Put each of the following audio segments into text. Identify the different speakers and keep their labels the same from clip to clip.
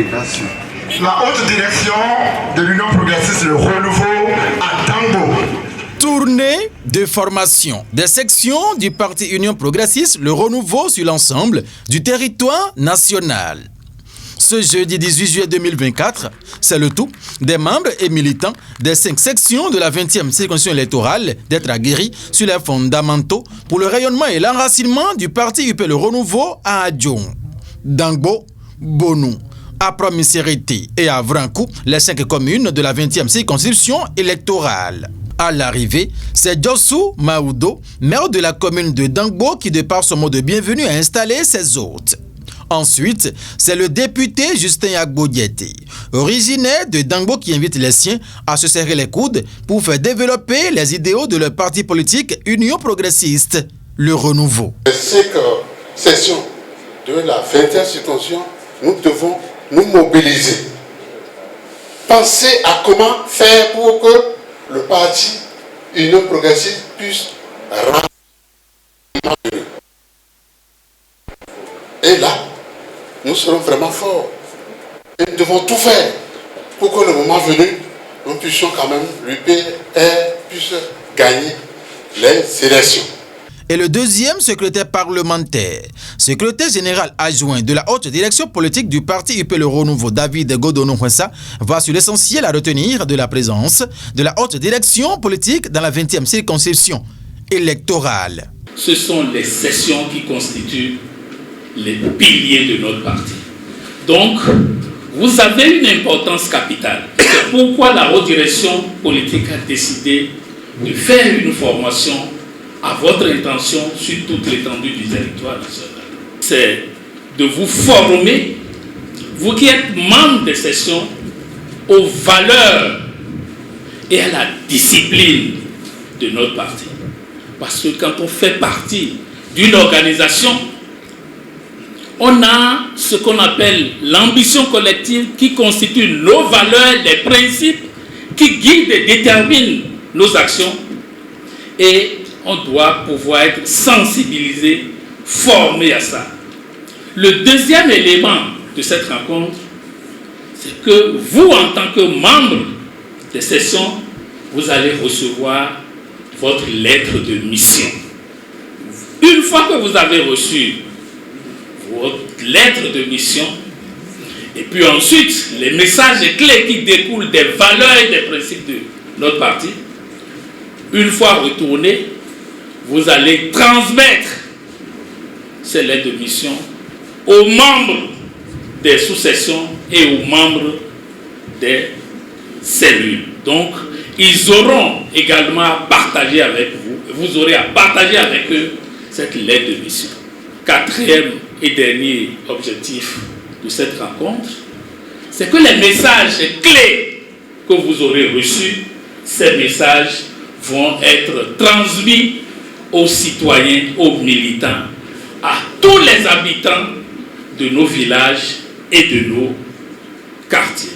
Speaker 1: Merci. La haute direction de l'Union progressiste Le Renouveau à Dangbo.
Speaker 2: Tournée de formation des sections du parti Union progressiste Le Renouveau sur l'ensemble du territoire national. Ce jeudi 18 juillet 2024, c'est le tout des membres et militants des 5 sections de la 20e circonscription électorale d'être aguerris sur les fondamentaux pour le rayonnement et l'enracinement du parti UP Le Renouveau à Adjong, Dangbo, Bonou, à Promisérité et à Vrankou, les 5 communes de la 20e circonscription électorale. À l'arrivée, c'est Djossou Maoudo, maire de la commune de Dangbo, qui de par son mot de bienvenue a installé ses hôtes. Ensuite, c'est le député Justin Agbo-Diété, originaire de Dangbo, qui invite les siens à se serrer les coudes pour faire développer les idéaux de leur parti politique Union progressiste, Le Renouveau.
Speaker 3: Les 5 sessions de la 20e circonscription, nous devons nous mobiliser. Penser à comment faire pour que le parti Union progressiste puisse rendre. Et là, nous serons vraiment forts. Et nous devons tout faire pour que le moment venu, nous puissions quand même, l'UPR puisse gagner les élections.
Speaker 2: Et le deuxième secrétaire parlementaire, secrétaire général adjoint de la haute direction politique du parti UP Le Renouveau, David Godonou-Hwessa, va sur l'essentiel à retenir de la présence de la haute direction politique dans la 20e circonscription électorale.
Speaker 4: Ce sont les sessions qui constituent les piliers de notre parti. Donc, vous avez une importance capitale. C'est pourquoi la haute direction politique a décidé de faire une formation à votre intention sur toute l'étendue du territoire national. C'est de vous former, vous qui êtes membres des sessions, aux valeurs et à la discipline de notre parti. Parce que quand on fait partie d'une organisation, on a ce qu'on appelle l'ambition collective qui constitue nos valeurs, les principes qui guident et déterminent nos actions. Et on doit pouvoir être sensibilisé, formé à ça. Le deuxième élément de cette rencontre, c'est que vous, en tant que membre des sessions, vous allez recevoir votre lettre de mission. Une fois que vous avez reçu votre lettre de mission, et puis ensuite les messages clés qui découlent des valeurs et des principes de notre parti, une fois retourné, vous allez transmettre ces lettres de mission aux membres des sous-sections et aux membres des cellules. Donc, ils auront également à partager avec vous, vous aurez à partager avec eux cette lettre de mission. Quatrième et dernier objectif de cette rencontre, c'est que les messages clés que vous aurez reçus, ces messages vont être transmis aux citoyens, aux militants, à tous les habitants de nos villages et de nos quartiers.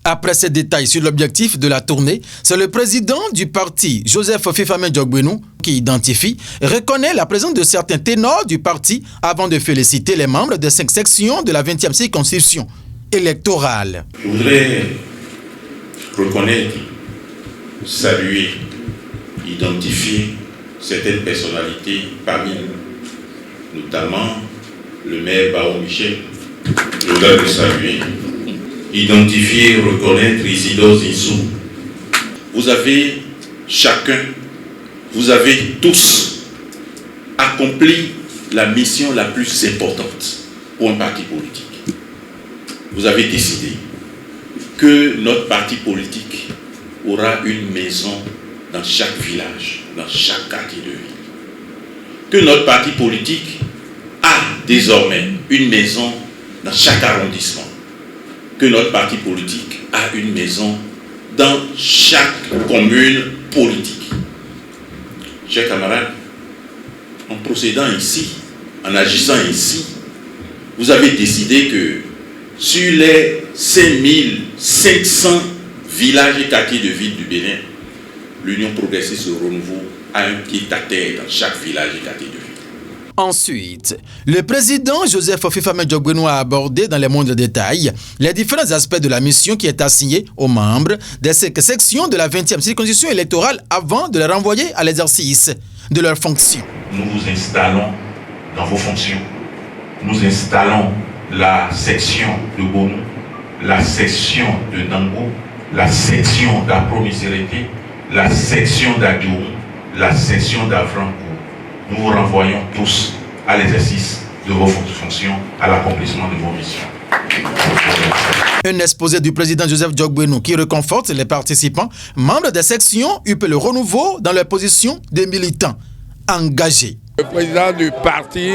Speaker 2: Après ces détails sur l'objectif de la tournée, c'est le président du parti, Joseph Fifame-Diogbenou, qui identifie et reconnaît la présence de certains ténors du parti avant de féliciter les membres des 5 sections de la 20e circonscription électorale.
Speaker 5: Je voudrais reconnaître, saluer, identifier certaines personnalités parmi nous, notamment le maire Bao Michel. Je voudrais le saluer. Identifier, reconnaître Isidore Zinsou. Vous avez chacun, vous avez tous accompli la mission la plus importante pour un parti politique. Vous avez décidé que notre parti politique aura une maison dans chaque village, dans chaque quartier de ville. Que notre parti politique a désormais une maison dans chaque arrondissement. Que notre parti politique a une maison dans chaque commune politique. Chers camarades, en procédant ici, en agissant ici, vous avez décidé que sur les 5500 villages et quartiers de ville du Bénin, l'Union progressiste Le Renouveau a un pied à terre dans chaque village et quartier de ville.
Speaker 2: Ensuite, le président Joseph Fifame Diogbenou a abordé dans les moindres détails les différents aspects de la mission qui est assignée aux membres des 5 sections de la 20e circonscription électorale avant de les renvoyer à l'exercice de leurs fonctions.
Speaker 5: Nous vous installons dans vos fonctions. Nous installons la section de Bonou, la section de Nango, la section d'Apro-Miserete, la section d'Adioum, la section d'Avrancourt. Nous vous renvoyons tous à l'exercice de vos fonctions, à l'accomplissement de vos missions.
Speaker 2: Un exposé du président Joseph Diogbenou qui réconforte les participants, membres des sections UP Le Renouveau dans leur position de militants engagés.
Speaker 6: Le président du parti,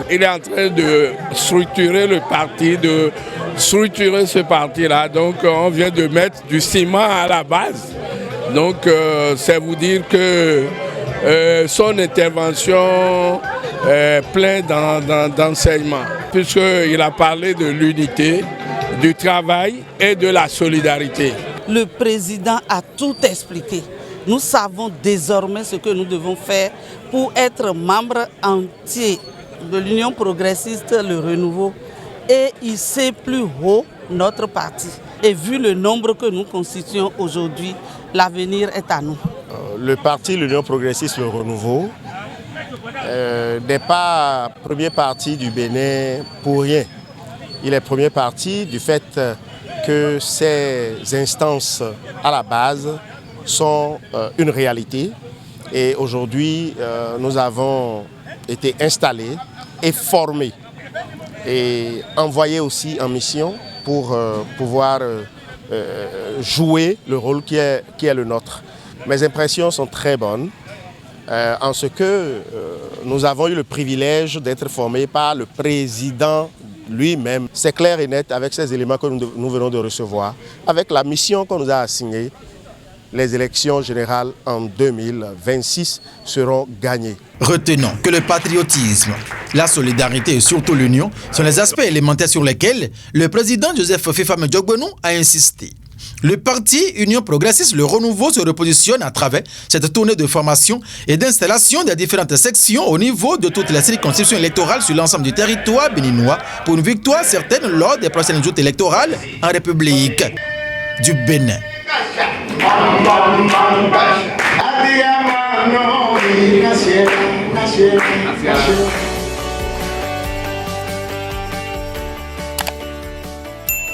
Speaker 6: il est en train de structurer le parti, de structurer ce parti-là. Donc on vient de mettre du ciment à la base. Donc c'est vous dire que son intervention est pleine d'enseignements, puisqu'il a parlé de l'unité, du travail et de la solidarité.
Speaker 7: Le président a tout expliqué. Nous savons désormais ce que nous devons faire pour être membre entier de l'Union progressiste Le Renouveau et hisser plus haut notre parti. Et vu le nombre que nous constituons aujourd'hui, l'avenir est à nous.
Speaker 8: Le parti l'Union progressiste Le Renouveau n'est pas premier parti du Bénin pour rien. Il est premier parti du fait que ces instances à la base sont une réalité. Et aujourd'hui, nous avons été installés et formés et envoyés aussi en mission pour pouvoir jouer le rôle qui est le nôtre. Mes impressions sont très bonnes en ce que nous avons eu le privilège d'être formés par le président lui-même. C'est clair et net avec ces éléments que nous venons de recevoir, avec la mission qu'on nous a assignée. Les élections générales en 2026 seront gagnées.
Speaker 2: Retenons que le patriotisme, la solidarité et surtout l'union sont les aspects élémentaires sur lesquels le président Joseph Fifame Diogbenou a insisté. Le parti Union progressiste Le Renouveau se repositionne à travers cette tournée de formation et d'installation des différentes sections au niveau de toutes les circonscriptions électorales sur l'ensemble du territoire béninois pour une victoire certaine lors des prochaines joutes électorales en République du Bénin.
Speaker 1: Adiamano,